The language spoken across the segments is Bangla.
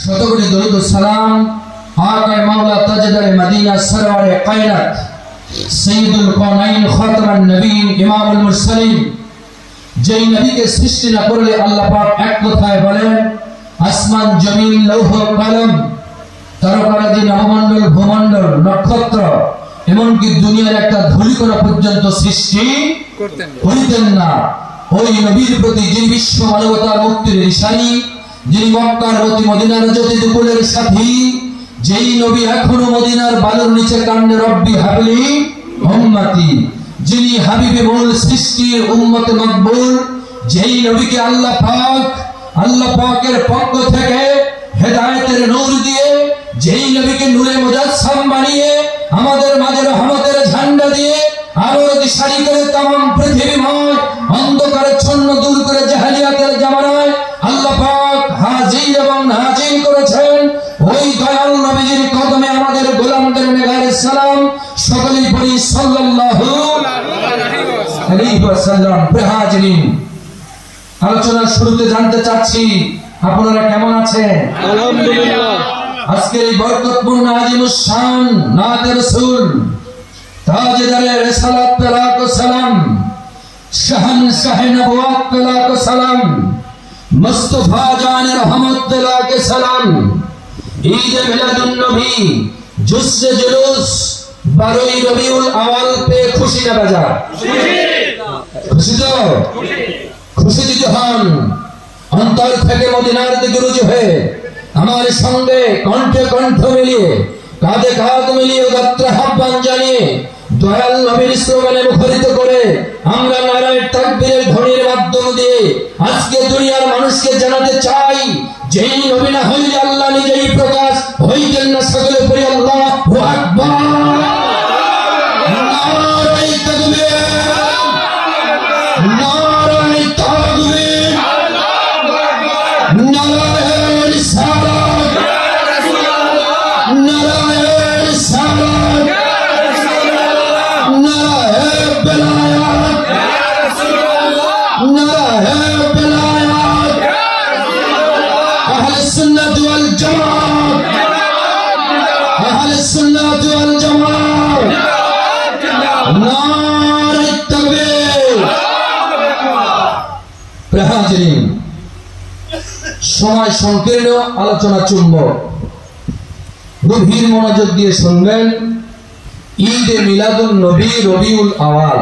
শতকোটি দরুদ ও সালাম আকা মাওলা তাজদারে মদিনা সরওয়ারে কায়নাত সাইয়্যিদুল কাওনাইন খাতামান নবীন ইমামুল মুরসালিন, যেই নবীকে সৃষ্টি না করলে আল্লাহ পাক এক কথায় বলেন আসমান জমিন লৌহ কলম তারকারাজি নবমণ্ডল ভূমণ্ডল নক্ষত্র এমনকি দুনিয়ার একটা ধূলিকণা পর্যন্ত সৃষ্টি করতেন না। ওই নবীর প্রতি যিনি বিশ্ব মানবতার মুক্তির নিশানি, যিনি মক্কার অতি মদিনার জ্যোতি দুপুরের সাথী, যেই নবী এখনো মদিনার বালুর নিচে কান্দে রব্বি হাবলি উম্মতি, যিনি হাবিবে মূল সৃষ্টির উম্মতে মকবুল, যেই নবীকে আল্লাহ পাকের পক্ষ থেকে হেদায়েতের নূর দিয়ে, যেই নবীকে নূরে মুজাসসাম বানিয়ে আমাদের মাঝে রহমতের ঝান্ডা দিয়ে আরো দিশারি করে तमाम পৃথিবীময় অন্ধকারাচ্ছন্ন দূর করে জাহেলিয়াতের জামানায় আল্লাহ পাক হাজির এবং নাজিল করেছেন ওই দয়াল নবীজির কদমে আমাদের গোলামদের নেগারে সালাম সকলেই পড়ি সাল্লাল্লাহু আলাইহি ওয়াসাল্লাম। হাজিরিন, আলোচনার শুরুতে জানতে চাচ্ছি আপনারা কেমন আছেন? আলহামদুলিল্লাহ। আজকের এই বরকতপূর্ণ আজিমুস শান নাতে রাসূল তাজদারে রিসালাত পে লাখো সালাম, শাহনশাহ নবুওয়াত পে লাখো সালাম, মুস্তাফা জানে রহমত পে লাখো সালাম। ঈদ মিলাদুন নবী জুসে জুলুস 12 রবিউল আওয়াল পে খুশি না বাজা? খুশি তো? খুশি যদি হন অন্তর থেকে মদিনার দিকে রুজু হয়ে আমার সঙ্গে কণ্ঠে কণ্ঠ মিলিয়ে কাঁধে কাঁধ মিলিয়ে গাত্র আহ্বান জানিয়ে দয়াল নবীর স্লোগানে মুখরিত করে আমরা নারায়ে তাকবীরের ধ্বনির মাধ্যম দিয়ে আজকে দুনিয়ার মানুষকে জানাতে চাই যেই নবী না হইলে আল্লাহ নিজেই প্রকাশ হইতেন না। সকলে পড়ি আল্লাহু আকবার। নারায়ে তাকবীর, নারায়ে তাকবীর, নারায়ে রিসালাত, নারায়ে রিসালাত, নারায়ে বেলায়াত, নারায়ে বেলায়াত। আহলে সুন্নাত ওয়াল জামাত, আহলে সুন্নাত ওয়াল জামাত, নারায়ে তাকবীর। হাজিরিন, সময় সংকীর্ণ, আলোচনা চুম্বক, গভীর মনোযোগ দিয়ে শুনবেন। ঈদে মিলাদুন নবী রবিউল আওয়াল,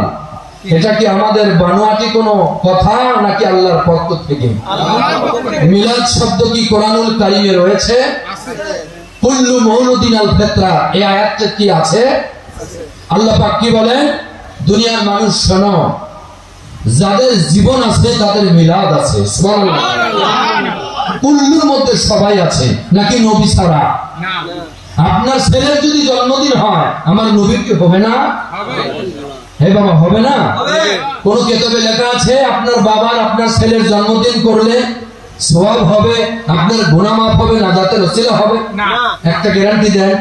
এটা কি আমাদের বানোয়াটি কোনো কথা নাকি আল্লাহর পক্ষ থেকে? মিলাদ শব্দ কি কোরআনুল কারীমে রয়েছে? কুল্লু মৌলুদিন আল ফিতরা, এই আয়াতটা কি আছে? আল্লাহ পাক কি বলেন? দুনিয়ার মানুষ শোনো, যাদের জীবন আছে তাদের মিলাদ আছে। সুবহানাল্লাহ। কুল্লুর মধ্যে সবাই আছে নাকি নবী ছাড়া? আপনার ছেলের যদি জন্মদিন হয় আমার নবীর কি হবে না? হে বাবা, হবে না? কোন কিতাবে লেখা আছে আপনার বাবার আপনার ছেলের জন্মদিন করলে সওয়াব হবে, আপনার গুনাহ মাফ হবে, নাজাতের ওসিলা হবে? একটা গ্যারান্টি দেন।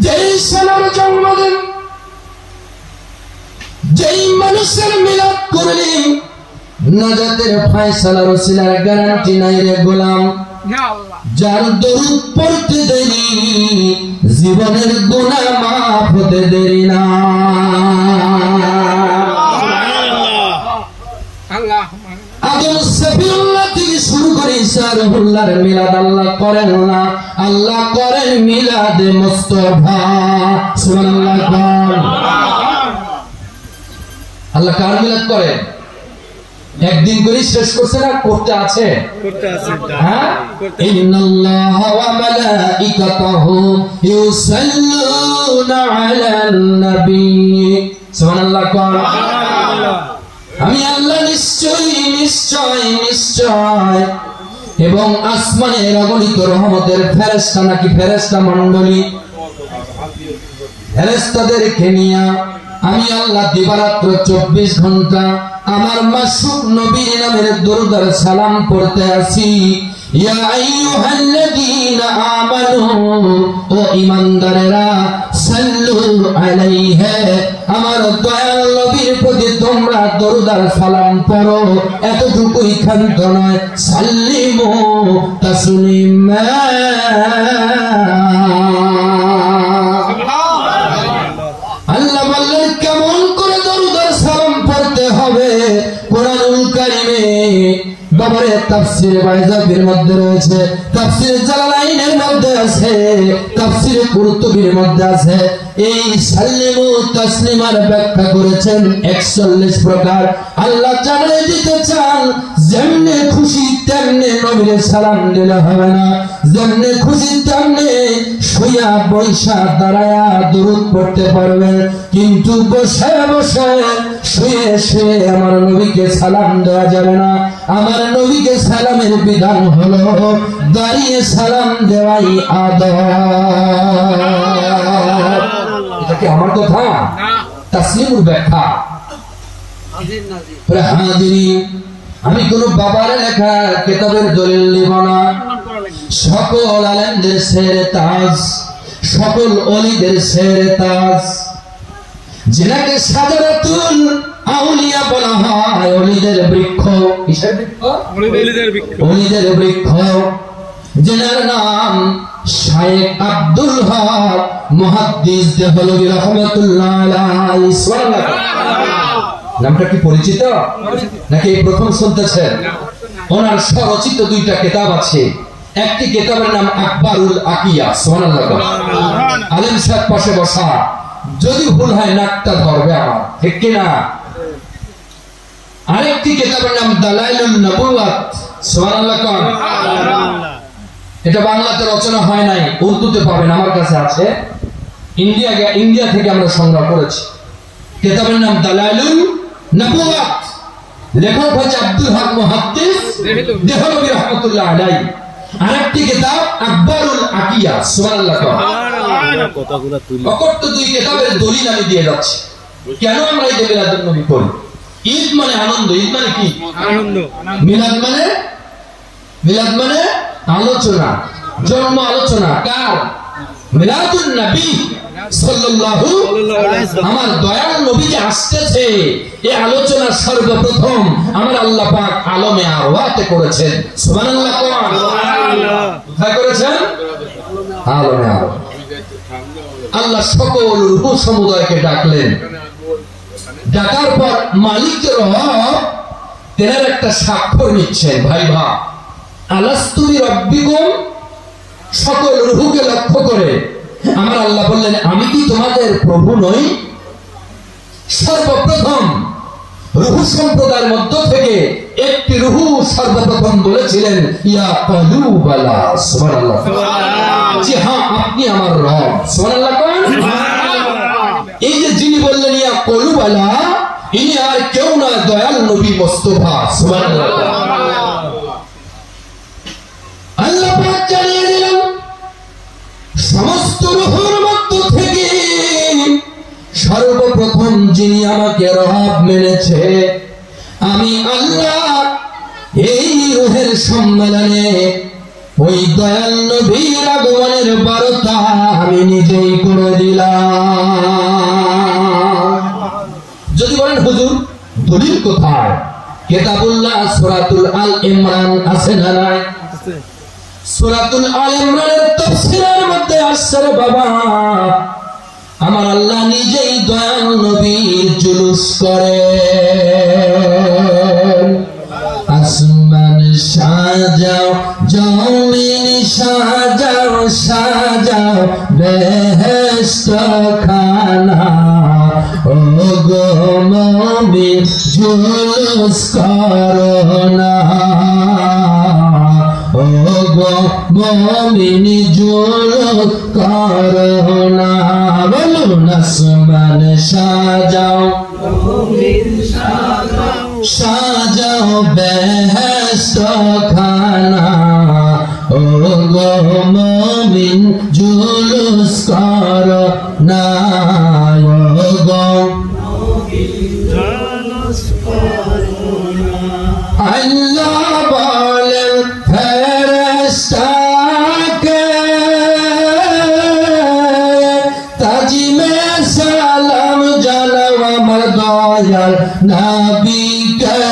যেই ছেলের জন্মদিন, যেই মানুষের মিলাদ করলে নাজাতের ফয়সালার ওসিলার গ্যারান্টি নাই রে গোলাম। যার দরুদ পড়তে দেরি জীবনের গুনাহ মাফ হতে দেরি না। আদম সফিউল্লাহ থেকে শুরু করে ঈসা রুহুল্লাহর মিলাদ আল্লাহ করেন না, আল্লাহ করেন মিলাদে মুস্তাফা। সুবহানাল্লাহ। আল্লাহ কার মিলাদ করেন? একদিন করে শেষ করছে না, করতে আছে? হ্যাঁ, ইন্নাল্লাহা ওয়া মালাইকাতাহু ইউসাল্লুনা আলান নবী। সুবহানাল্লাহ। আমি আল্লাহ নিশ্চয় নিশ্চয় নিশ্চয় এবং আসমানের অগণিত রহমতের ফেরেশতা নাকি ফেরেশতা মণ্ডলী, ফেরেশতাদেরকে নিয়ে আমি আল্লাহ দিবারাত্র 24 ঘন্টা আমার মাসুক নবীর নামের দরুদ আর সালাম পড়তে আসি। ইয়া আইয়ুহাল্লাযীনা আমানু, ও ঈমানদারেরা, সাল্লু আলাইহি, আমার দয়াল নবীর প্রতি তোমরা দরুদ আর সালাম পড়ো, এতটুকুই ক্ষান্ত নয়, সাল্লিমু তাসলিমা। আল্লাহ বললেন কেমন করে দরুদ আর সালাম পড়তে হবে। কোরআনুল কারীমে বাবারে তাফসীর বাইজাবির মধ্যে রয়েছে, তাফসীর জালালাইনের মধ্যে আছে, তাফসীর কুরতুবির মধ্যে আছে। এই সাল্লিমু তাসলিমার ব্যাখ্যা করেছেন 41 প্রকার। আল্লাহ জানিয়ে দিতে চান যেমনে খুশি তেমনে নবীর সালাম দিলে হবে না, যেমনে খুশি তেমনে শুয়া বৈশা দাঁড়ায়া দরুদ পড়তে পারবেন, কিন্তু বসে বসে শুয়ে শুয়ে আমার নবীকে সালাম দেওয়া যাবে না। আমার নবীকে সালামের বিধান হলো দাঁড়িয়ে সালাম দেওয়াই আদব। এটা কি আমার কথা? তাসলিমুর ব্যাখ্যা। আমি কোন বাবার লেখা কিতাবের দলিল নিব না। সকল আলেমদের সেরে তাজ, সকল ওলিদের সেরে তাজ, যেটাকে সাজারাতুল আউলিয়া বলা হয়, ওলিদের বৃক্ষ। কিসের বৃক্ষ? ওলিদের বৃক্ষ। যেনার নাম শায়েখ আব্দুল হক মুহাদ্দিস দেহলভী রাহমাতুল্লাহ আলাইহি। নামটা কি পরিচিত নাকি এই প্রথম শুনতেছেন? ওনার স্বরচিত 2টা কিতাব আছে। একটি কিতাবের নাম আকবারুল আকিয়া। সুবহানাল্লাহ। আলেম সাহেব পাশে বসা, যদি ভুল হয় নাকটা ধরবে আমার, ঠিক কি না? আরেকটি কিতাবের নাম দালাইলুন নবুওয়াত। সুবহানাল্লাহ। এটা বাংলাতে রচনা হয় নাই, উর্দুতে পাবেন, আমার কাছে আছে। ইন্ডিয়া থেকে আমরা সংগ্রহ করেছি। কিতাবের নাম দালাইলুন নবুওয়াত, লেখক হচ্ছে আব্দুল হক মুহাদ্দিস দেহলভী রাহমাতুল্লাহ আলাইহি। আরেকটি কিতাব আকবারুল আকিয়া। সুবহানাল্লাহ। কথাগুলো তুলি অকট্ট 2 কিতাবের দলিল আমি দিয়ে যাচ্ছি। কেন আমরা এই মিলাদুন নবী করি? ঈদ মানে আনন্দ। ঈদ মানে কি? আনন্দ। মিলাদ মানে আলোচনা, জন্ম আলোচনা। কার? মিলাদুন নবী সাল্লাল্লাহু আলাইহি ওয়াসাল্লাম। আমার দয়াল নবী যে আসতেছে, এই আলোচনা সর্বপ্রথম আমার আল্লাহ পাক আলমে আরওয়াতে করেছেন। সুবহানাল্লাহ। সুবহানাল্লাহ। কোথায় করেছেন? আলমে আরওয়া। আল্লাহ সকল রূহ সমুদায়কে ডাকলেন। ডাকার পর মালিক রব তেনার একটা স্বাক্ষর নিচ্ছেন। ভাই ভা আলাস্তু বিরাব্বিকুম, সকল রূহকে লক্ষ্য করে আমার আল্লাহ বললেন আমি কি তোমাদের প্রভু নই? সর্বপ্রথম রূহ সম্প্রদায়ের মধ্য থেকে একটি রূহ সর্বপ্রথম বলেছিলেন ইয়া ক্বালু বালা। সুবহানাল্লাহ। জি হ্যাঁ, আপনি আমার রব। সুবহানাল্লাহ। এই যে যিনি বললেন ইয়া ক্বালু বালা, ইনি আর কেউ না, দয়াল নবী মুস্তাফা। সুবহানাল্লাহ। আল্লাহ পাক জানিয়ে দিলেন সমস্ত রূহের মধ্য থেকে সর্বপ্রথম যিনি আমাকে রব মেনেছে আমি আল্লাহ, এই রূহের সম্মেলনে ওই দয়াল নবীর আগমনের বার্তা আমি নিজেই করে দিলাম। যদি বলেন হুজুর দলিল কোথায়? কিতাবুল্লাহ সূরাতুল আল ইমরান আছে না নাই? সূরাতুল আল ইমরানের তাফসীরের মধ্যে আসছে বাবা, আমার আল্লাহ নিজেই দয়াল নবীর জুলুস করে। আসমান সাজাও, জমিন সাজাও, সাজাও বেহেশত খানা, ও গো মুমিন জুলুস করো না, ও গো মুমিন জুলুস করো না। বলুন আসমান সাজাও, জমিন সাজাও, সাজাও বেহেশত খানা, ও গো মুমিন জুলুস করো না, ও গো মুমিন জুলুস করো না। আল্লাহ বলেন ফেরেশতাকে তাজিমে সালাম জানাও আমার দয়াল নবীকে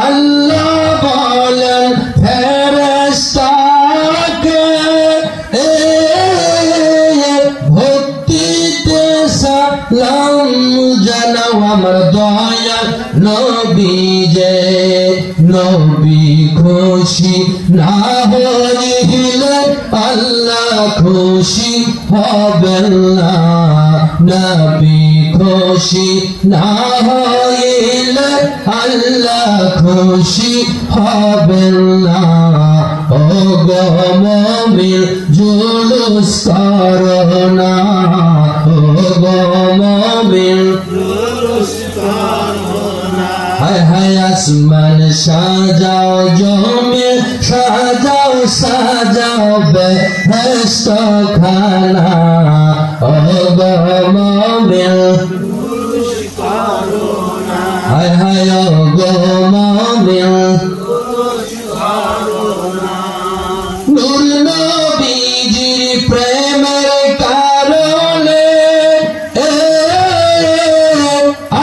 আল্লাহ বলেন ফেরেশতাকে ভক্তিতে সালাম জানাও আমার দয়াল নবী যে নবী খুশি না হইলে আল্লাহ খুশি হবেন না নবী খুশি না হইলে আল্লাহ খুশি হবেন না ও গো মুমিন জুলুস করো না ও গো মুমিন জুলুস করো না হায় হায় আসমান সাজাও জমিন সাজাও সাজাও বেহেশত খানা ও গো মুমিন জুলুস করো না হায় হায় ও গো মুমিন জুলুস করো না নূর নবীজির প্রেমের কারণে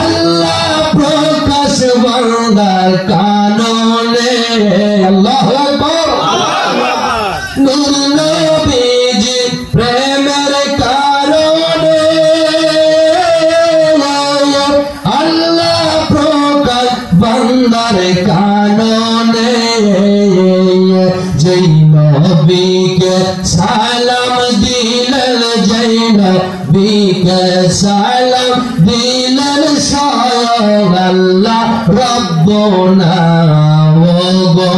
আল্লাহ প্রকাশ বান্দার কাননে আল্লাহু আকবার নূর নবীজির প্রেমের কারণে আল্লাহ প্রকাশ বান্দার কাননে যেই নবীকে সালাম দিলেন যেই নবীকে সালাম দিলেন স্বয়ং আল্লাহ রব্বুনা ও গো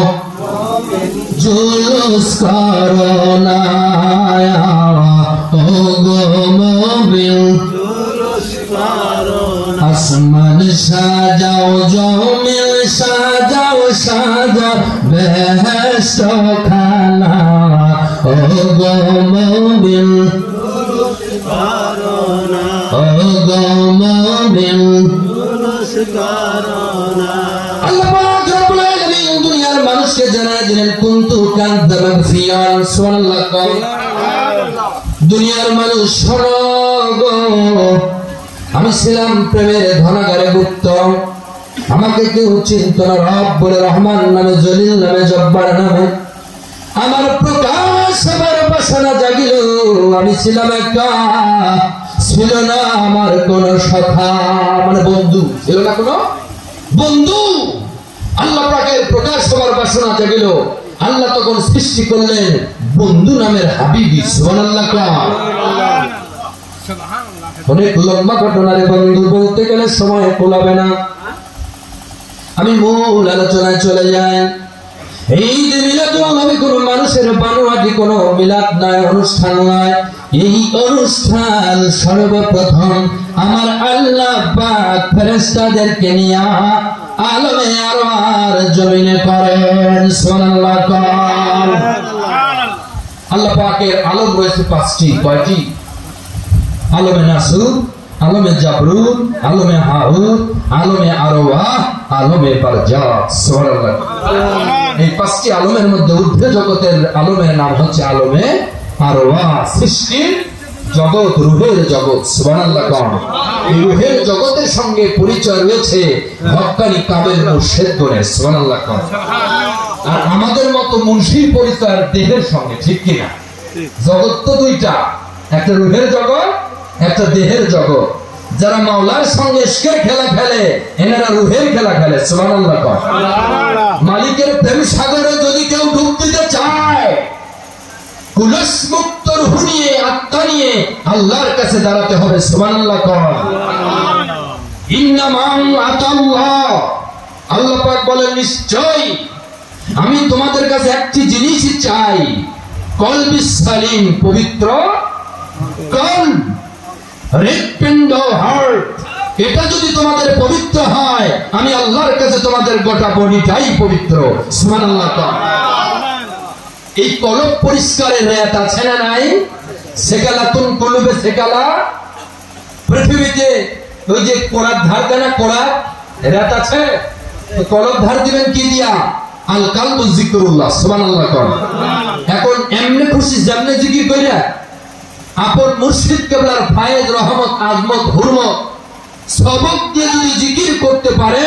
জুলুস করো না ও গো মুমিন জুলুস করো না আসমান সাজাও জমিন সাজাও সাজাও বেহেশত খানা ও গো মুমিন জুলুস করো না ও গো মুমিন জুলুস করো না আল্লাহ পাক রব্বুল আলামিন দুনিয়ার মানুষকে জানায় দিলেন কুনতু কাযযাবান ফিয়ান সুবহানাল্লাহ দুনিয়ার মানুষ শোনো গো আমি ছিলাম প্রেমের ধনাগারে গুপ্ত আমাকে কেউ চিনত না রব বলে রহমান নামে জলিল নামে জব্বার নামে আমার প্রকাশ আমার বাসনা জাগিল আমি ছিলাম একা ছিল না আমার কোন সখা মানে বন্ধু ছিল না কোনো বন্ধু আল্লাহ পাকের প্রকাশ হবার বাসনা জাগিল আল্লাহ তখন সৃষ্টি করলেন বন্ধু নামের হাবিবি সুবহানাল্লাহ অনেক লম্বা ঘটনারে বন্ধু বলতে গেলে সময় কোলাবে না আমি মূল আলোচনায় চলে যাই এই মিলাদুল নবী কোন মানুষের বানোয়াটি কোন মিলাদ নয় অনুষ্ঠান নয় এই অনুষ্ঠান সর্বপ্রথম আমার আল্লাহ পাক ফেরেশতাদেরকে নিয়ে আলমে আরওয়ার জমিনে করেন সুবহানাল্লাহ আল্লাহ পাকের আলম রয়েছে পাঁচটি কয়টি আলমে নাসুর আলমে জাবরুত আলমে হাউত আলমে আরওয়াহ আলমে বারজাত সুবহানাল্লাহ এই পাঁচটি আলমের মধ্যে ঊর্ধ্ব জগতের আলমের নাম হচ্ছে আলমে আরওয়াহ সৃষ্টির জগৎ রূহের জগৎ সুবহানাল্লাহ এই রূহের জগতের সঙ্গে পরিচয় রয়েছে হক্কানি কামেল মুর্শিদগণের সুবহানাল্লাহ আর আমাদের মতো মুন্সির পরিচয় দেহের সঙ্গে ঠিক কিনা জগৎ তো দুইটা একটা রূহের জগৎ একটা দেহের জগৎ যারা মাওলার সঙ্গে ইশকের খেলা খেলে এনারা রূহের খেলা খেলে সুবহানাল্লাহ মালিকের প্রেম সাগরে যদি কেউ ডুব দিতে চায় কুলস মুক্ত রূহ নিয়ে আত্মা নিয়ে আল্লাহর কাছে দাঁড়াতে হবে সুবহানাল্লাহ ইন্নামান আতাল্লাহ আল্লাহ পাক বলেন নিশ্চয় আমি তোমাদের কাছে একটি জিনিসই চাই কলবি সালিম পবিত্র কলব হৃৎপিণ্ড হার্ট এটা যদি তোমাদের পবিত্র হয় আমি আল্লাহর কাছে তোমাদের গোটা বডিটাই পবিত্র সুবহানাল্লাহ এই কলব পরিষ্কারের রেত আছে না নাই সেকালাতুন কলবে সেকালা পৃথিবীতে ওই যে কোড়ার ধার দেয় না কোড়া রেত আছে কলব ধার দিবেন কি দিয়া আল কালবু যিকরুল্লাহ সুবহানাল্লাহ এখন এমনি খুশি যেমনি জিকির কইরা আপন মুর্শিদ কেবলার ফায়েজ রহমত আজমত হুরমত সবক দিয়ে যদি জিকির করতে পারে,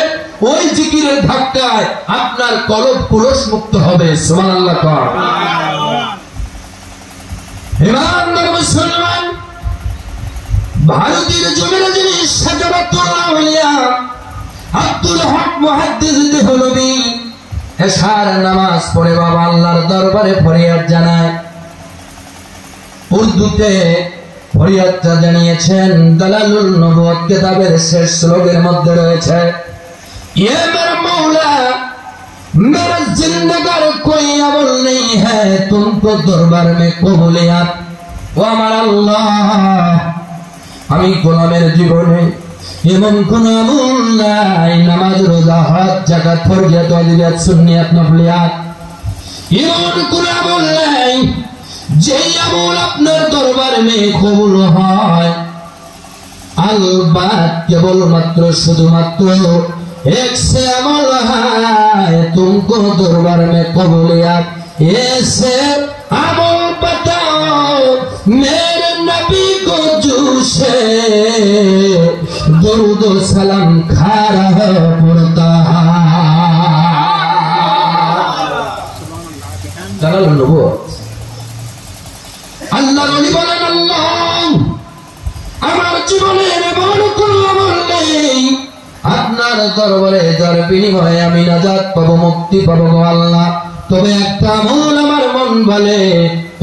ওই জিকিরের ধাক্কায় আপনার কলব কুলস মুক্ত হবে। সুবহানাল্লাহ। ইমানদার মুসলমান, ভারতের জমিনে যিনি শাজারাতুল আউলিয়া আব্দুল হক মুহাদ্দিস দেহলভী এশার নামাজ পড়ে বাবা আল্লাহর দরবারে ফরিয়াদ জানায়। উর্দুতে ফরিয়াদটা জানিয়েছেন দালালুল নবুওয়াত কিতাবের শেষ শ্লোকের মধ্যে রয়েছে, ইয়ে মেরা মৌলা मेरा जिंदगार कोई अमल नहीं है तुमको दरबार में कबूलियत। ও আমার আল্লাহ, আমি গোলামের জীবনে এমন কোন আমল নাই, নামাজ রোজা হজ যাকাত ফরজিয়াত ওয়াজিবাত সুন্নিয়াত নফলিয়াত, এমন কোন আমল নাই যেই আমল আপনার দরবারে মে কবুল হয়। अलबत केवलमात्र शुधुमात्र एक से अमल है तुमको दरबार में कबूलियत। ऐसे अमल बताओ मेरे नबी को जूसे दुरूद सलाम खा रहा पड़ता है। अल्लाह नबी बोलेन अल्लाह আমার জীবনের এমন কোনো আমল নেই আপনার দরবারে যার বিনিময়ে আমি নাজাত পাবো, মুক্তি পাবো গো আল্লাহ। তবে একটা আমল আমার মন বলে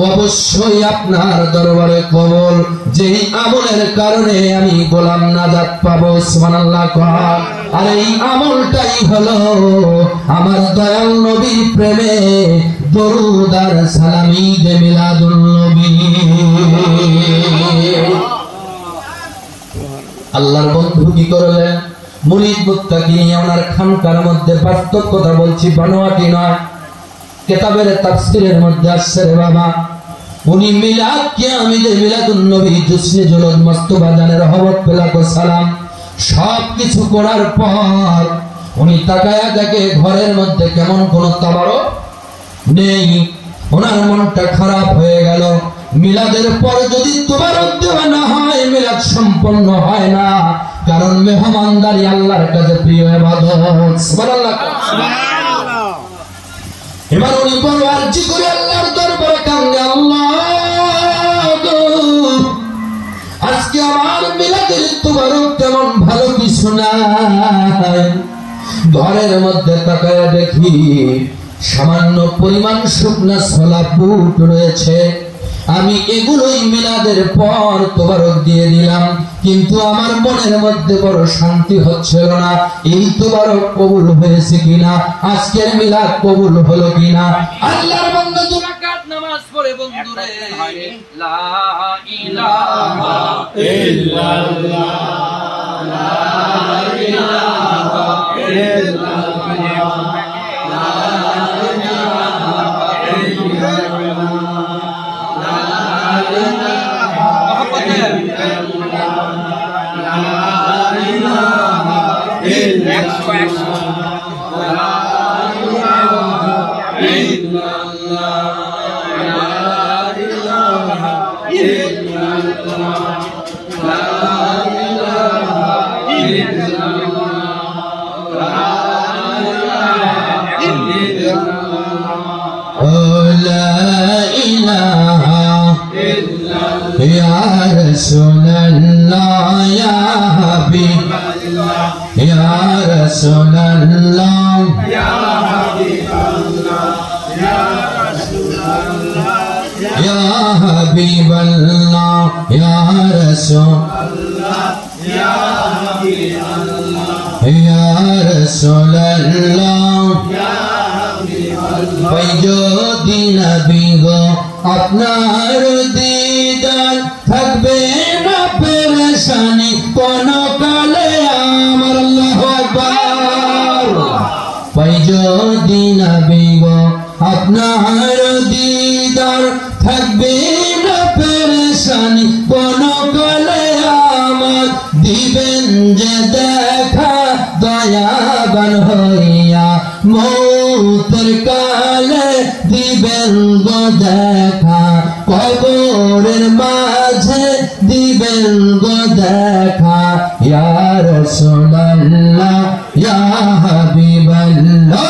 অবশ্যই আপনার দরবারে কবুল, যেই আমলের কারণে আমি গোলাম নাজাত পাবো। সুবহানাল্লাহ। আর এই আমলটাই হলো আমার দয়াল নবীর প্রেমে দরুদ আর সালাম ঈদ মিলাদুন নবী। আল্লাহর বন্ধু কি করলেন? মুরিদ মুত্তাকি ওনার খানকার মধ্যে বাস্তব কথা বলছি, বানোয়াটি নয়। কিতাবের তাফসীরের মধ্যে আসছে রে বাবা, উনি মিলাদ কিয়ামিদে মিলাদুন নবী জুসনে জুলুদ মুস্তাফা জানের রহমত পেলাকো সালাম সব কিছু করার পর উনি তাকায়া দেখে ঘরের মধ্যে কেমন কোন তাবারক নেই। ওনার মনটা খারাপ হয়ে গেল। মিলাদের পর যদি তাবারক দেওয়া না হয় মিলাদ সম্পন্ন হয় না, কারণ মেহমানদারি আল্লাহর কাছে প্রিয় ইবাদত। সুবহানাল্লাহ। এবার উনি বড় আরজি করে আল্লাহর দরবারে কান্দে, আল্লাহ আজকে আমার মিলাদের তাবারক তেমন ভালো কিছু নাই। ঘরের মধ্যে তাকায়া দেখি সামান্য পরিমাণ শুকনা ছোলা বুট রয়েছে। আমি এগুলোই মিলাদের পর তোবারক দিয়ে দিলাম, কিন্তু আমার মনের মধ্যে বড় শান্তি হচ্ছিল না। এই তোবারক কবুল হয়েছে কিনা, আজকের মিলাদ কবুল হলো কিনা। আল্লাহর বান্দা দুই রাকাত নামাজ পড়ে বন্ধুরে লা ইলাহা ইল্লাল্লাহ লা ইলাহা ইল্লাল্লাহ या रसूल अल्लाह या हबीब अल्लाह या रसूल अल्लाह या हबीब अल्लाह या रसूल अल्लाह या हबीब अल्लाह या रसूल अल्लाह या हबीब अल्लाह या रसूल अल्लाह या हबीब अल्लाह। जो दिन नबी गो আপনার দিদার থাকবে না পেরেশানি কোনো কালে আমার। আল্লাহু আকবার। পাই যদি নবী গো আপনার দিদার থাকবে না পেরেশানি কোনো কালে আমার। দিবেন যে দেখা দয়াবান হইয়া মৌতের কালে দিবেন গো দেখা, কবরের মাঝে দিবেন গো দেখা। ইয়া রাসূলুল্লাহ ইয়া হাবিবাল্লাহ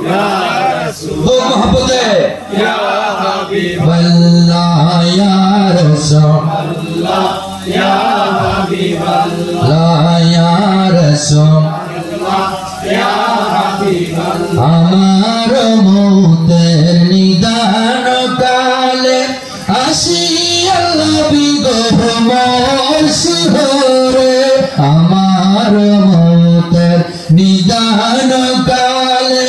ইয়া রাসূল ও মোহাম্মদে ইয়া হাবিবাল্লাহ ইয়া রাসূলুল্লাহ ইয়া হাবিবাল্লাহ ইয়া রাসূলুল্লাহ ইয়া হাবিবাল্লাহ আমার মৌতের নিদান কালে আসিয়া নবী গো মোর শিহরে আমার মৌতের নিদান কালে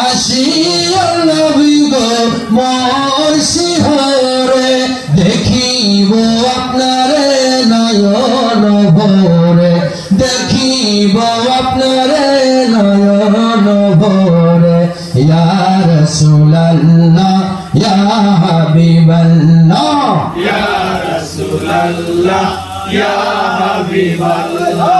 আসিয়া নবী গো মোর শিহরে দেখিব আপনারে নয়ন ভরে দেখিব আপনারে নয়ন ভরে ইয়া রাসূলুল্লাহ ইয়া হাবিবাল্লাহ ইয়া রাসূলুল্লাহ ইয়া হাবিবাল্লাহ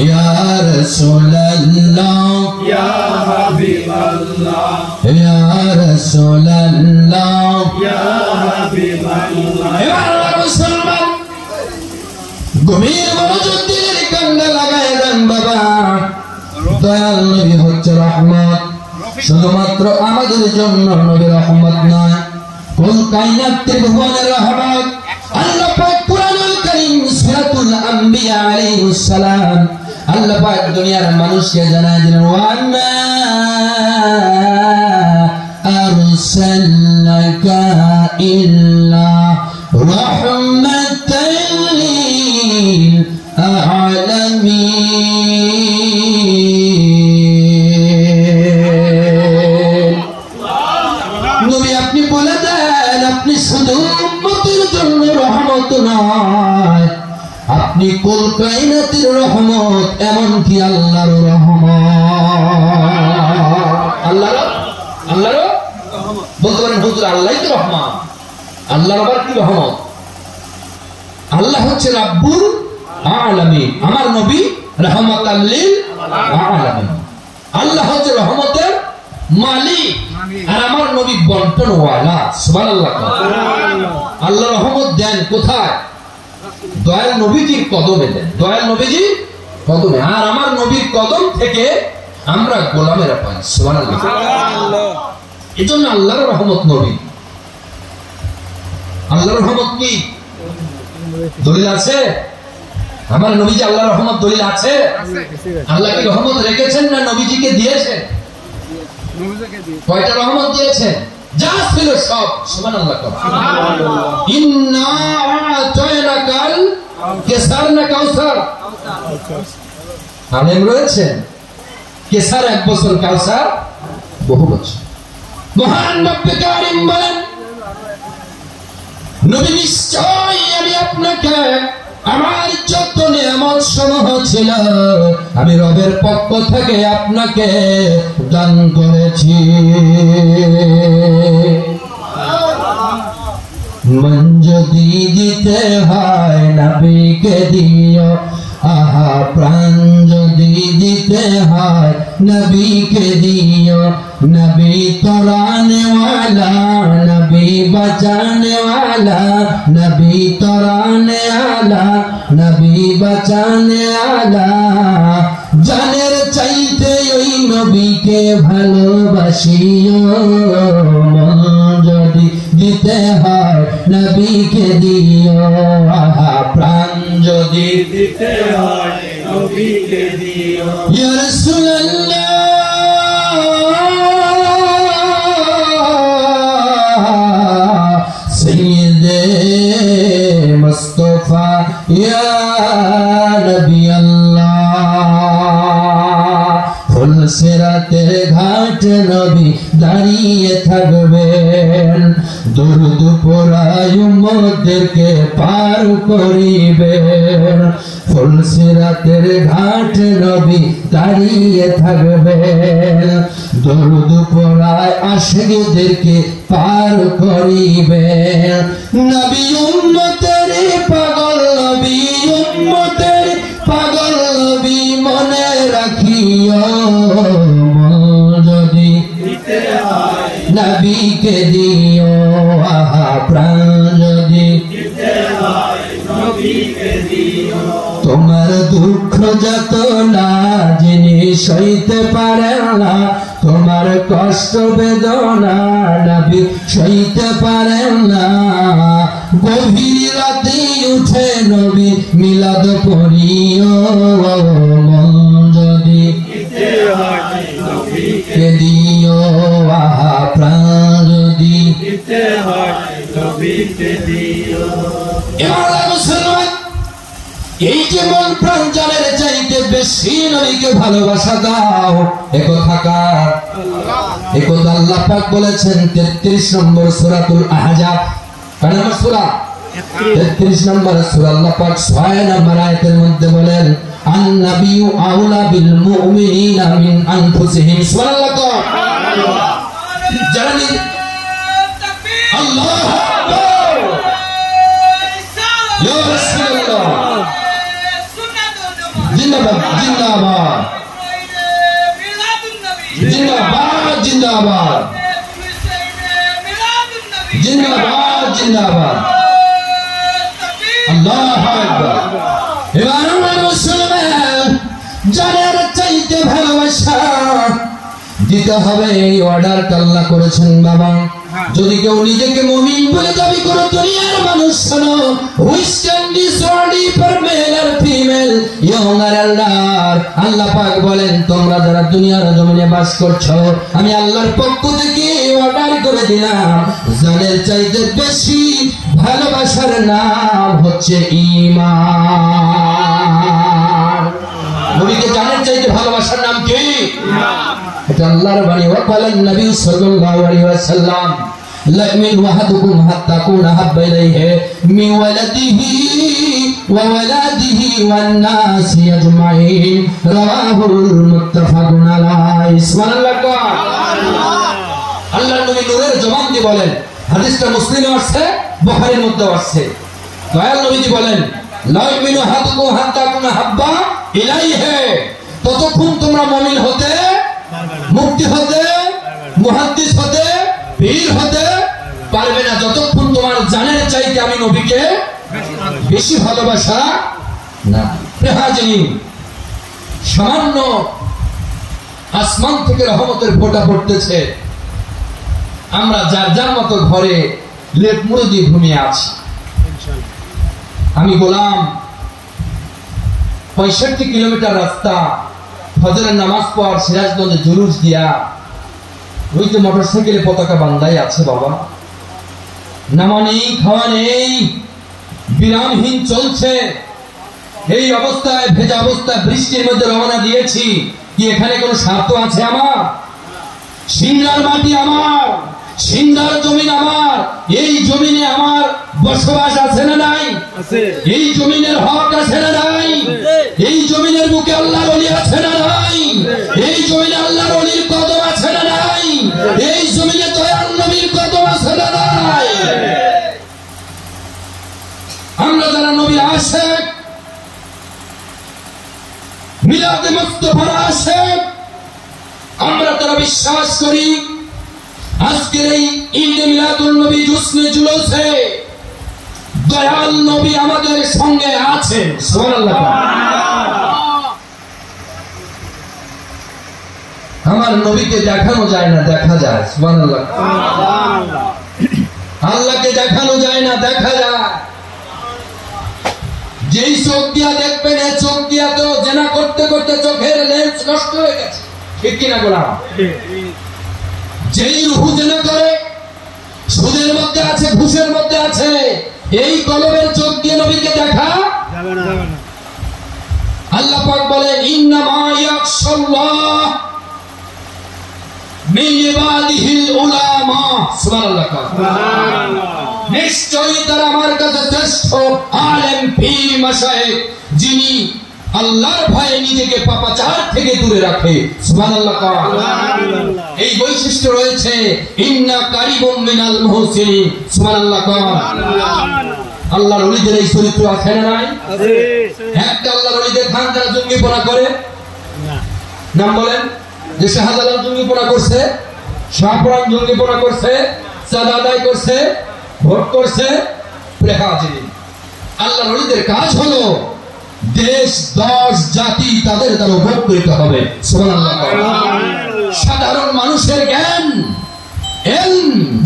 ইয়া রাসূলুল্লাহ ইয়া হাবিবাল্লাহ ইয়া রাসূলুল্লাহ ইয়া হাবিবাল্লাহ এবার মুসলমান গভীর মনোযোগ দিয়ে কান্না লাগায় দেন বাবা দয়াল নবী হচ্ছে রহমত শুধুমাত্র আমাদের জন্য নবী রহমত নয় কুল কায়নাত ত্রিভুবনের রহমত আল্লাহ পাক কুরআনুল কারীম সূরাতুল আম্বিয়া আলাইহিস সালাম আল্লাহ পাক দুনিয়ার মানুষকে জানায় দিলেন ওয়ান্না আরসালনাকা ইল্লা রাহমাতাল লিল আলামিন নবী আপনি বলে দেন আপনি শুধু উম্মতের জন্য রহমত নয় আপনি কুল কায়নাতের রহমত এমনকি আল্লাহর রহমত আল্লাহর বলতে পারেন হুজুর আল্লাহই তো রহমান আল্লাহর আবার কি রহমত আল্লাহ হচ্ছে রাব্বুল আলামিন আমার নবী রাহমাতাল লিল আলামিন আল্লাহ হচ্ছে রহমতের মালিক আর আমার নবী বন্টনওয়ালা সুবহানাল্লাহ আল্লাহ রহমত দেন কোথায় দয়াল নবীজির কদমে দেন দয়াল নবীজি কদমে আর আমার নবীর কদম থেকে আমরা গোলামেরা পাই সুবহানাল্লাহ এজন্য আল্লাহর রহমত নবী আল্লাহর রহমত কি দলিল আছে আমার নবীজি আল্লাহর রহমত দলিল আছে আল্লাহ কি রহমত রেখেছেন না নবীজিকে দিয়েছেন কয়টা রহমত দিয়েছেন যা ছিল সব সুবহানাল্লাহ ইন্না আতাইনাকাল কাউসার না কাউসার আলেম রয়েছেন কেসার এক বছর কাউসার বহু বছর মহান নবী কারীম বলেন নবী নিশ্চয় আমি আপনাকে আমার যত নিয়ামত সমূহ ছিল আমি রবের পক্ষ থেকে আপনাকে দান করেছি মন যদি দিতে হয় নবীকে দিও আহা প্রাণ যদি দিতে হয় নবীকে দিও নবী তরানে वाला নবী বাঁচানে वाला নবী তরানে वाला নবী বাঁচানে वाला জানের চাইতে ওই নবীকে ভালোবাসিও মন যদি দিতে হয় নবীকে দিও আহা প্রাণ যদি দিতে হয় নবীকে দিও ইয়া রাসূলুল্লাহ সাইয়্যিদে মুস্তাফা ইয়া নবী আল্লাহ ফুলসিরাতের ঘাট নবী দাঁড়িয়ে থাকবেন দরুদ পড়ায় উম্মতদেরকে পার করিবেন ফুলসিরাতের ঘাট নবী দাঁড়িয়ে থাকবেন দরুদ পড়ায় আশিকদেরকে পার করিবেন নবী উম্মতের পাগল নবী উম্মতের পাগল নবী মনে রাখিও যদি দিতে হয় নবীকে দিও আহা প্রাণ যদি দিতে হয় তোমার দুঃখ যত না যিনি সইতে পারেন না, তোমার কষ্ট বেদনা নবী সইতে পারেন না। গভীর রাতে উঠে নবী মিলাদ পড়িও, মন যদি দিও আহা প্রাণ যদি মুসলমান, এই যে মন প্রাণ জানের চাইতে বেশি নবীকে ভালোবাসা দাও। একথা আল্লাহ পাক বলেছেন 33 নম্বর সূরাতুল আহজাব, কত নম্বর সূরা? 33 নম্বর সূরা। আল্লাহ পাক 6 নম্বর আয়াতের মধ্যে বলেন আন-নাবিয়্যু আউলা বিল মুমিনিনা মিন আনফুসিহিম। সুবহানাল্লাহ। জানি আল্লাহু আকবার, ইয়া রাসূলুল্লাহ, জিন্দাবাদ জিন্দাবাদ জিন্দাবাদ জিন্দাবাদ জিন্দাবাদ জিন্দাবাদ, আল্লাহু আকবার। এবার মুসলমান জানের চাইতে ভালোবাসা দিতে হবে, এই অর্ডারটা আল্লাহ করেছেন। বাবা যদি কেউ নিজেকে মুমিন বলে দাবি করে, দুনিয়ার মানুষ শোনো, আল্লাহ পাক বলেন তোমরা যারা দুনিয়ার জমিনে বাস করছো, আমি আল্লাহর পক্ষ থেকে অর্ডার করে দিলাম, জানের চাইতে বেশি ভালোবাসার নাম হচ্ছে ঈমান। নবীকে জানের চাইতে ভালোবাসার নাম কি? এটা আল্লাহর বাণী। ওয়াকালান নবী সাল্লাল্লাহু আলাইহি ওয়াসাল্লাম লা ইয়ামিনু আহাদুকুম হাত্তা কুনা হাব্বা ইলাইহি মিন ওয়ালাদিহি ওয়া ওয়ালাদিহি ওয়ান নাসি আজমাইন, রাওয়াহুল মুত্তাফাকুন আলাইহি। সুবহানাল্লাহ। আল্লাহর নবী নূরের জবান দিয়ে বলেন, হাদিসটা মুসলিমে আছে, বুখারীর মধ্যে আছে। দয়াল নবীজি বলেন লা ইয়ামিনু আহাদুকুম হাত্তা কুনা হাব্বা ইলাইহি, ততক্ষণ তোমরা মুমিন হতে, মুক্তি হতে, মুহাদ্দিস হতে, পীর হতে পারবে না যতক্ষণ তোমার জানের চাইতে আমি নবীকে বেশি ভালোবাসা না। হাজিরিন, সামান্য আসমান থেকে রহমতের ফোঁটা পড়তেছে, আমরা যার যার মতো ঘরে লেপ মুড়ে দিয়ে ঘুমিয়ে আছি। আমি গোলাম 65 কিলোমিটার রাস্তা ফজরের নামাজ পড় সিরাজগঞ্জে জুলুস দিয়া, ওই তো মোটরসাইকেলে পতাকা বান্ধাই আছে বাবা, নামা নেই খাওয়া নেই, বিরামহীন চলছে। এই অবস্থায়, ভেজা অবস্থায় বৃষ্টির মধ্যে রওনা দিয়েছি, কি এখানে কোনো স্বার্থ আছে আমার? সিংহার মাটি আমার, সিংহার জমিন আমার, এই জমিনে আমার বসবাস আছে না নাই? এই জমিনের হক আছে না নাই? এই জমিনের বুকে আল্লাহর ওলি আছে না নাই? এই জমিনে আল্লাহর ওলির কদম আছে না নাই? এই জমিনে দয়াল নবীর কদম আছে না নাই? আমরা যারা নবীর আশিক, মিলাদে মুস্তাফার আশিক, আমরা তারা বিশ্বাস করি আজকের এই ঈদে মিলাদুন নবী জুসনে জুলুসে দয়াল নবী আমাদের সঙ্গে আছেন। সুবহানাল্লাহ। আমার নবীকে দেখানো যায় না, দেখা যায়। সুবহানাল্লাহ। আল্লাহকে দেখানো যায় না, দেখা যায়। যেই চোখ দিয়া দেখবেন, এই চোখ দিয়া তো জেনা করতে করতে চোখের লেন্স নষ্ট হয়ে গেছে, ঠিক কিনা গোলাম? যেই রুহু জেনা করে, সুদের মধ্যে আছে, ঘুষের মধ্যে আছে, এই কলবের চোখ দিয়ে নবীকে দেখা যাবে না। আল্লাহ পাক বলেন ইন্নামা ইয়াখশাল্লাহ মিন ইবাদিহিল উলামা। সুবহানাল্লাহ। নিশ্চয়ই তারা আমার কাছে শ্রেষ্ঠ আলেম, পীর, মাশায়েখ, যিনি আল্লাহর ভয়ে নিজেকে পাপাচার থেকে দূরে রাখে। সুবহানাল্লাহ। এই বৈশিষ্ট্য রয়েছে ইন্না কারিবুম মিনাল মুহসিনিন। সুবহানাল্লাহ। আল্লাহর ওলিদের এই চরিত্র আছে না নাই? আছে। একটা আল্লাহর ওলি দেখান যারা জঙ্গিপনা করে, নাম বলেন? যে শাহজালাল জঙ্গিপনা করছে, শাহপুরান জঙ্গিপনা করছে, চাঁদা আদায় করছে, ভোট করছে। হাজিরিন, আল্লাহর ওলিদের কাজ হলো দেশ দশ জাতি তাদের দ্বারা উপকৃত হবে। সুবহানাল্লাহ। সাধারণ মানুষের জ্ঞান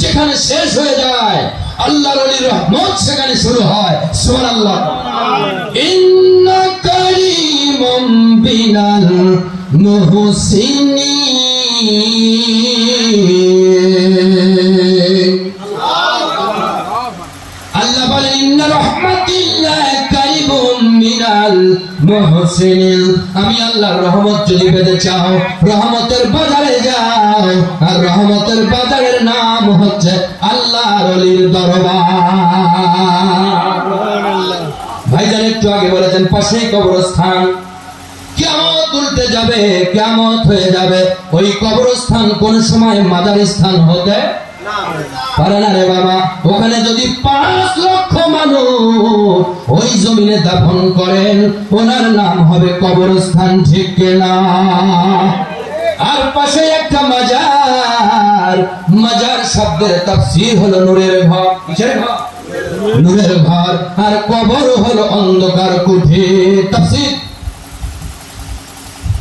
যেখানে শেষ হয়ে যায়, আল্লাহর ওলির রহমত সেখানে শুরু হয়। সুবহানাল্লাহ। ইন্না কারীমুম বিনাল মুহসিনিন। আল্লাহ বলেন ইন্না রাহমাতিল্লাহ কারীমুম মিনাল মুহসিনিন। আমি আল্লাহর রহমত যদি পেতে চাও, রহমতের বাজারে যাও, আর রহমতের বাজারের নাম হচ্ছে আল্লাহর ওলির দরবার। ভাইজান একটু আগে বলেছেন পাশেই কবরস্থান, কিয়ামত উল্টে যাবে, কিয়ামত হয়ে যাবে। ওই কবরস্থান কোন সময় মাজার স্থান হতে পারে না রে বাবা। ওখানে যদি 5 লক্ষ মানুষ ওই জমিনে দাফন করেন, ওনার নাম হবে কবরস্থান, ঠিক কিনা? আর পাশে একটা মাজার, মাজার শব্দের তাফসীর হলো নূরের ঘর। কিসের ঘর? নূরের ঘর। আর কবর হলো অন্ধকার কুঠির।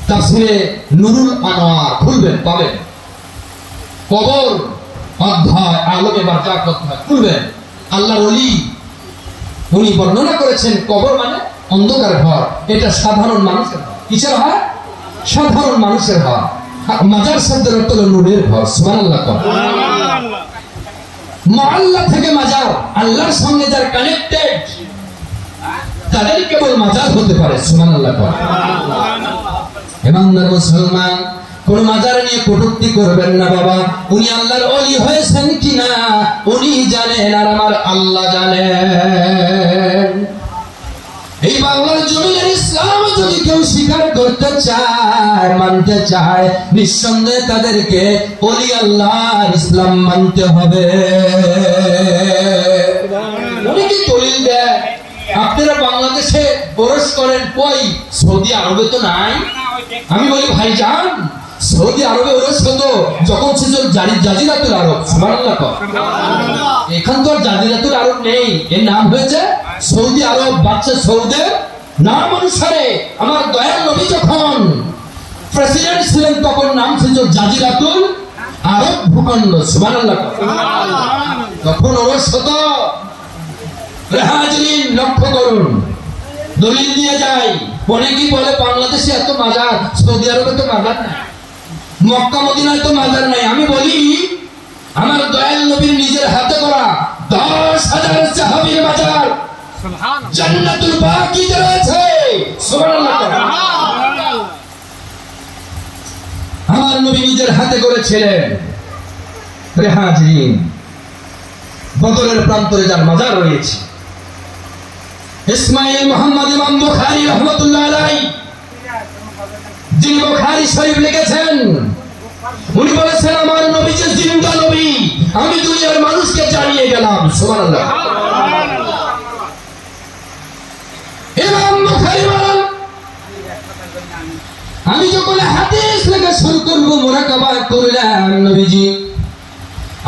তাফসীরে নুরুল আনোয়ার খুলবেন, পাবেন। কবর অধ্যায় আলমে বারজাক অধ্যায় খুলবেন। আল্লাহর ওলি উনি বর্ণনা করেছেন কবর মানে অন্ধকার ঘর। এটা সাধারণ মানুষের ঘর। কিসের ঘর? সাধারণ মানুষের ঘর। মাজার শব্দের অর্থ হলো নূরের ঘর। সুবহানাল্লাহ। মুআল্লা থেকে মাজার, আল্লাহর সঙ্গে যারা কানেক্টেড তাদের কেবল মাজার হতে পারে। সুবহানাল্লাহ। ইমানদার মুসলমান, কোন মাজার নিয়ে কটূক্তি করবেন না বাবা। উনি আল্লাহর ওলি হয়েছেন কিনা উনি জানেন, আর আমার আল্লাহ জানেন। এই বাংলার জমিনের ইসলাম যদি কেউ স্বীকার করতে চায়, মানতে চায়, নিঃসন্দেহে তাদেরকে ওলি আল্লাহর ইসলাম মানতে হবে। উনি কি দলিল দেয়? আপনারা বাংলাদেশে ওরস করেন, কই সৌদি আরবে তো নাই। আমি বলি ভাইজান, সৌদি আরবে ওরস হতো যখন ছিল জাজিরাতুল আরব। সুবহানাল্লাহ। এখন তো জাজিরাতুল আরব নেই, এর নাম হয়েছে সৌদি আরব। বাচ্চা সৌদের নাম অনুসারে আমার দয়াল নবী যখন প্রেসিডেন্ট ছিলেন তখন নাম ছিল জাজিরাতুল আরব ভূখণ্ড। সুবহানাল্লাহ। তখন ওরস হতো। হাজরিন লক্ষ্য করুন, দলিল দিয়ে যায়। অনেকেই বলে বাংলাদেশে এত মাজার, সৌদি আরবে তো মাজার নাই, মক্কা মদিনায় তো মাজার নাই। আমি বলি আমার দয়াল নবীর নিজের হাতে করা 10,000 সাহাবীর মাজার জান্নাতুল বাকিতে রয়েছে। সুবহানাল্লাহ। আমার নবী নিজের হাতে করেছিলেন। হাজরিন, বদরের প্রান্তরে যার মাজার রয়েছে, ইসমাইল মুহাম্মদ ইমাম বুখারী রাহমাতুল্লাহ আলাইহি, যিনি বুখারী শরীফ লিখেছেন, উনি বলেছেন আমার নবী যে জিন্দা নবী, আমি দুনিয়ার মানুষকে জানিয়ে গেলাম। সুবহানাল্লাহ। ইমাম বুখারী বলেন, আমি যখন হাদিস লেখা শুরু করব, মুরাকাবা করলাম নবীজি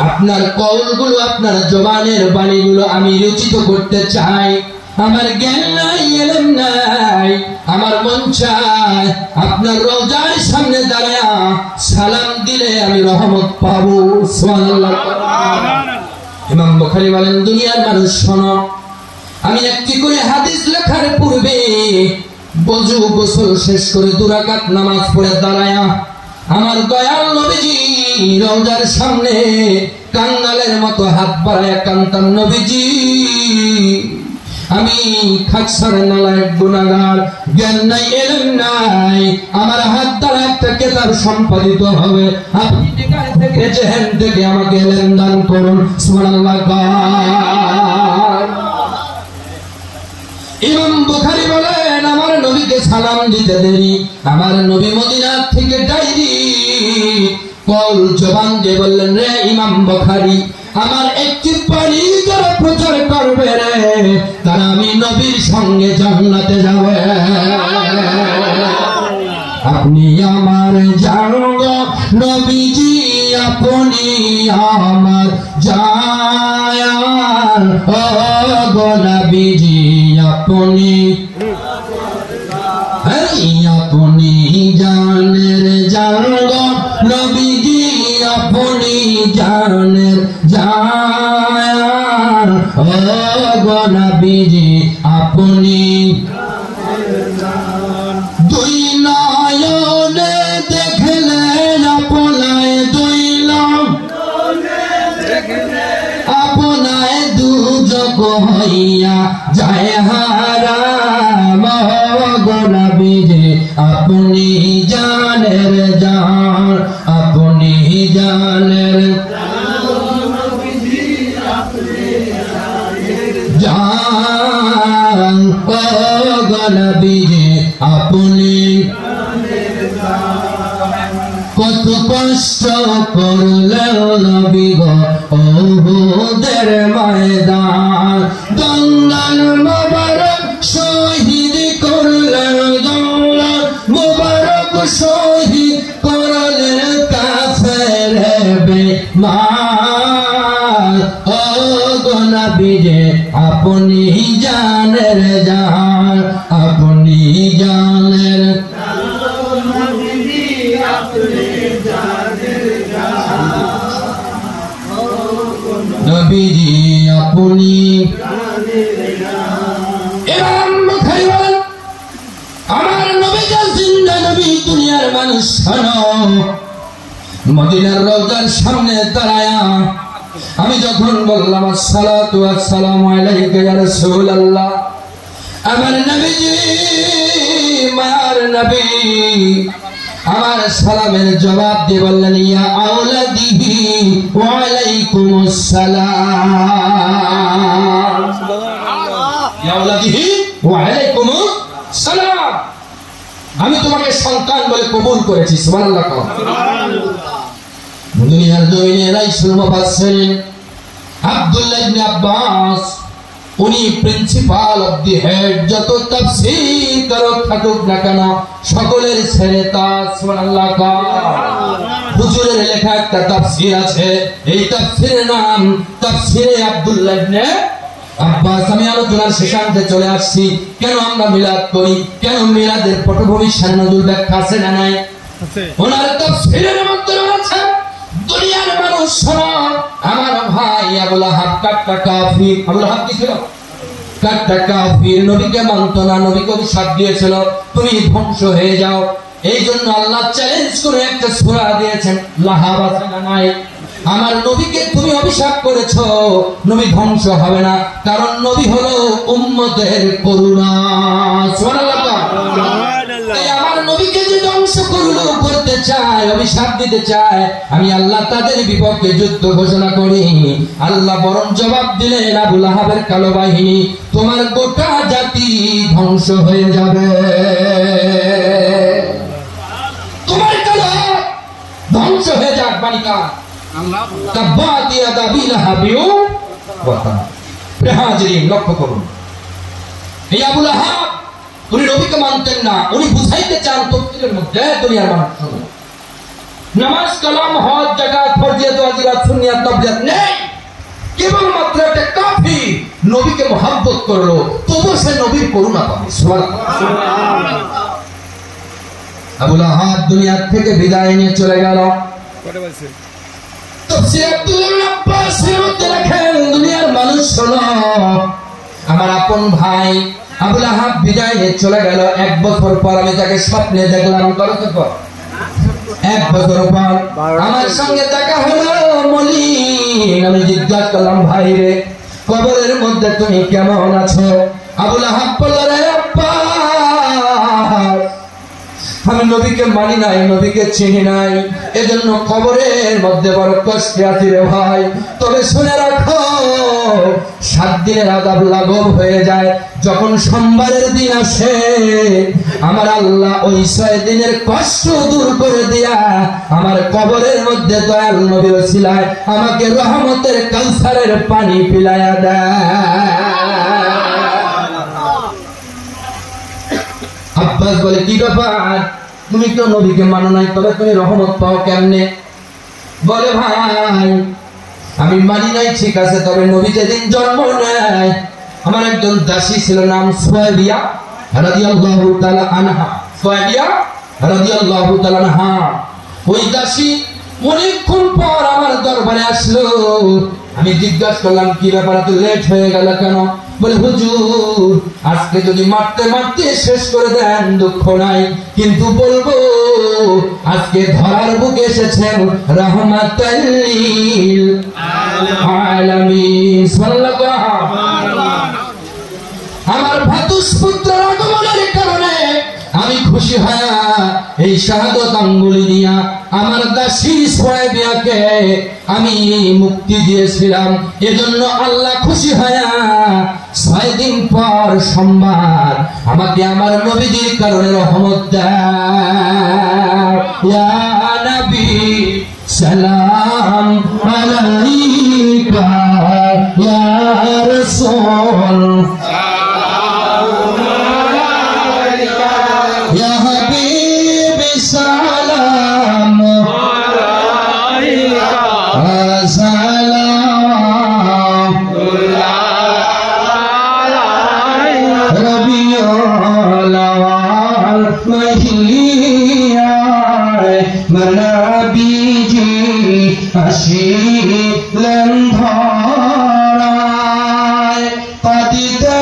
আপনার কওলগুলো, আপনার জবানের বাণীগুলো আমি রচিত করতে চাই। আমার জ্ঞান নাই, ইলম নাই, আমার মন চায় আপনার রওজার সামনে দাঁড়ায়া সালাম দিলে আমি রহমত পাবো। সুবহানাল্লাহ। ইমাম বুখারী বলেন, দুনিয়ার মানুষ শোনো, আমি একটি করে হাদিস লেখার পূর্বে ওযু গোসল শেষ করে 2 রাকাত নামাজ পড়ে দাঁড়ায়া আমার দয়াল নবীজি রওজার সামনে কাঙ্গালের মতো হাত বাড়ায়া কান্তাম, নবীজি আমি খাকসার নালায়েক গুনাহগার, জ্ঞান নাই, ইলম নাই, আমার হাত দ্বারা একটা কিতাব সম্পাদিত হবে, আপনি যেখান থেকে যেখান থেকে আমাকে ইলম দান করুন। সুবহানাল্লাহ। ইমাম বুখারী বলেন, আমার নবীকে সালাম দিতে দেরি, আমার নবী মদিনা থেকে ডাইরি কল জবান দিয়ে বললেন, রে ইমাম বুখারী, আমার একটি বাণী যারা প্রচার করবে রে, তারা আমি নবীর সঙ্গে জান্নাতে যাবে। আপনি আমার জানগ নবীজি, আপনি আমার জায়ার ও গো নবীজি, আপনি আপনি জানের জান গো নবীজি আপনি জানের জান ও গো নবীজি আপনি দুই নয়নে দেখলে আপনায় দুই আপনায় দুজক হইয়া যায় হারাম গো নবীজি আপনি জানের জান আপনি জানের জান ও গো নবীজি আপনি কত কষ্ট করলেন নবী গো উহুদের ময়দান দঙ্গাল মোবারক শহীদ করলেন দঙ্গাল মোবারক শহীদ করলেন কাফের বেঈমান ও গো নবীজি আপনি জানের জান আপনি জানের নবীজি আপনি আমার নবীজি জিন্দা নবী দুনিয়ার মানুষ শোনো মদিনার রওজার সামনে দাঁড়ায়া আমি যখন বললাম আসসালাতু ওয়াসসালামু আলাইকা ইয়া রাসূলুল্লাহ আমার নবীজি মার নবী আমার সালামের জবাব দিয়ে বললেন ইয়া আওলাদিহি ওয়া আলাইকুমুস সালাম ইয়া আওলাদিহি ওয়া আলাইকুমুস সালাম আমি তোমাকে সন্তান বলে কবুল করেছি সুবহানাল্লাহ দুনিয়ার জমিনে রাইসুল মুফাসসিরিন আব্দুল্লাহ ইবনে আব্বাস উনি প্রিন্সিপাল অফ দি হেড যত তাফসীর করো থাকুক না কেন সকলের ছেড়ে তার সুবহানাল্লাহ হুজুরের লেখা একটা তাফসীর আছে এই তাফসীরের নাম তাফসীরে আব্দুল্লাহ ইবনে আব্বাস আমি আলোচনার শেষান্তে চলে আসছি কেন আমরা মিলাদ করি কেন মিলাদের পটভূমি শাননুল ব্যাখ্যা আছে না নাই ওনার তাফসীরের মধ্যে আছে দুনিয়ার মানুষ শোনো আমার ভাই আবু লাহাব কাটটা কাফির আবু লাহাব কি ছিল কাটটা কাফির নবীকে মানত না নবীকে অভিশাপ দিয়েছিল তুমি ধ্বংস হয়ে যাও এই জন্য আল্লাহ চ্যালেঞ্জ করে একটা সূরা দিয়েছেন লাহাব আছে না নাই আমার নবীকে তুমি অভিশাপ করেছো নবী ধ্বংস হবে না কারণ নবী হলো উম্মতের করুণা সুবহানাল্লাহ তাই আমার নবীকে যে ধ্বংস করতে চায় অভিশাপ দিতে চায় আমি আল্লাহ তাদের বিপক্ষে যুদ্ধ ঘোষণা করি আল্লাহ বরং জবাব দিলেন আবু লাহাবের কালো বাহিনী তোমার গোটা জাতি ধ্বংস হয়ে যাবে তোমার কালো ধ্বংস হয়ে যাক বালিকা তাব্বাত ইয়াদা আবি লাহাবিন ওয়া তাব হাজিরিন লক্ষ্য করুন এই আবু লাহাব উনি নবীকে মানতেন না উনি বুঝাইতে চান তাফসীরের মধ্যে দুনিয়ার মানুষ নামাজ কালাম হজ যাকাত ফরজিয়াত ওয়াজিবাত সুন্নিয়াত তাবলিগ নেই কেবলমাত্র একটা কাফির নবীকে মহব্বত করলো তবু সে নবীর করুণা পাবে সুবহানাল্লাহ আবু লাহাব দুনিয়া থেকে বিদায় নিয়ে চলে গেল পরে বলছে তাফসীর আব্দুল্লাহ ইবনে আব্বাস এর মধ্যে লেখেন দুনিয়ার মানুষ শোনো আমার আপন ভাই আবু লাহাব বিদায় নিয়ে চলে গেল এক বছর পর আমি তাকে স্বপ্নে দেখলাম কত পর এক বছর পর আমার সঙ্গে দেখা হলো মলিন আমি জিজ্ঞাসা করলাম ভাই রে কবরের মধ্যে তুমি কেমন আছো আবু লাহাব বলল রে আব্বাস আমি নবীকে মানি নাই নবীকে চিনি নাই এজন্য কবরের মধ্যে বড় কষ্টে আছি রে ভাই তবে শুনে রাখো 7 দিনের আযাব লাঘব হয়ে যায় যখন সোমবারের দিন আসে আমার আল্লাহ ওই 6 দিনের কষ্ট দূর করে দিয়া আমার কবরের মধ্যে দয়াল নবীর ওসিলায় আমাকে রহমতের কাউসারের পানি পিলায়া দেয় আব্বাস বলে কি ব্যাপার তুমি তো নবীকে মানো নাই তবে তুমি রহমত পাও কেমনে বলে ভাই আমি মানি নাই ঠিক আছে তবে নবী যেদিন জন্ম নেয় আমার একজন দাসী ছিল, নাম সুয়াইবিয়া রাদিয়াল্লাহু তাআলা আনহা। সুয়াইবিয়া রাদিয়াল্লাহু তাআলা আনহা, ওই দাসী অনেকক্ষণ পর আমার দরবারে আসলো। আমি জিজ্ঞাসা করলাম, কি ব্যাপার, এত লেট হয়ে গেল কেন? বলে, হুজুর আজকে যদি মারতে মারতে শেষ করে দেন দুঃখ নাই, কিন্তু বলবো আজকে ধরার বুকে এসেছেন রাহমাতাল লিল আলামিন। সুবহানাল্লাহ। আমার ভাতুস পুত্রের আগমনের কারণে আমি খুশি হয়ে এই শাহাদাত আঙ্গুলি দিয়া আমার দাসী সুয়াইবিয়াকে আমি মুক্তি দিয়েছিলাম। এজন্য আল্লাহ খুশি হয়ে 6 দিন পর সোমবার আমাকে আমার নবীজির কারণে রহমত দেয়। ইয়া নবী সালাম আলাইকা, ইয়া রাসূল या हबीब सलाम अलैका, सलाम रबियुल अव्वल महिया नबी जी আসিলেন ধরায়, পাতিতে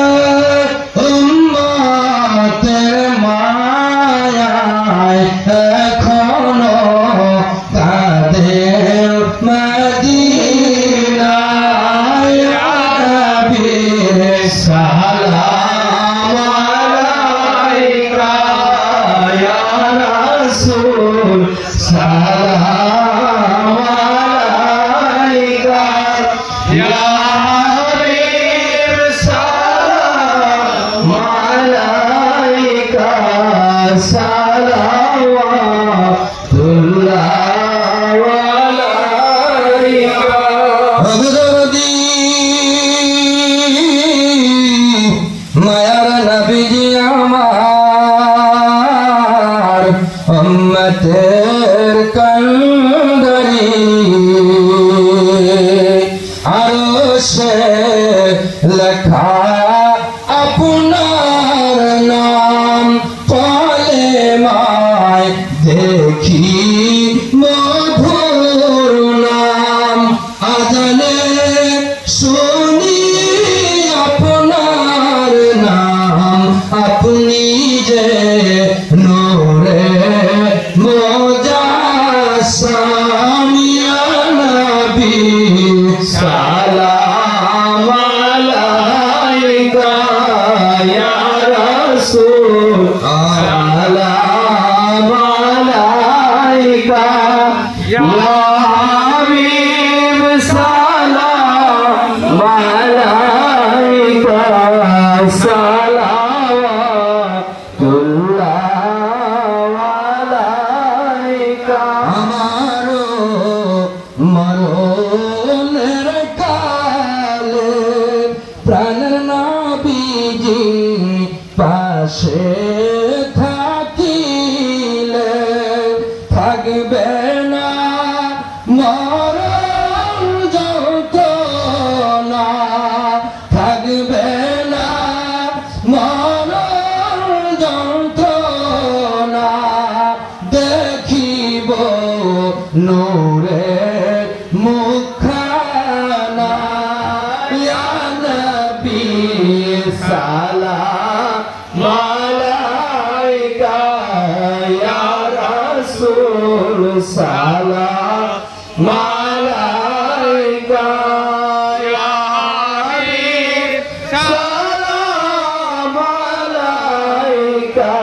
উম্মতের মায়ায় এখনো তাদের মদিনায়। নবীর সালাম আলাইকা, ইয়া রাসূল সালাম আলাইকা, ইয়া হাবিব সালাম আলাইকা, সালাওয়াতুল্লাহ আলাইকা। ভগবতী মায়ার নবীজি আমার উম্মতের কান্ডারি, আরশে লেখা আপনার নাম, কলেমায় দেখি মধুর নাম, আজানে শুনি আপনার নাম, আপনি যে নূরে মুজাসসাম, ইয়া নবী সালাম আলাইকা, ইয়া রাসূল সালাম আলাইকা, ইয়া হাবিব সালাম আলাইকা, সালাওয়াতুল্লাহ আলাইকা। আমারো মরণের কালে প্রাণের নবীজি পাশে থাকিলে, থাকবে না মরণ যন্ত্রণা, থাকবে না মরণ যন্ত্রণা, দেখিব নূরের মুখখানা। ইয়া নবী সালাম আলাইকা, ইয়া রাসূল সালাম আলাইকা, ইয়া হাবিব সালাম আলাইকা,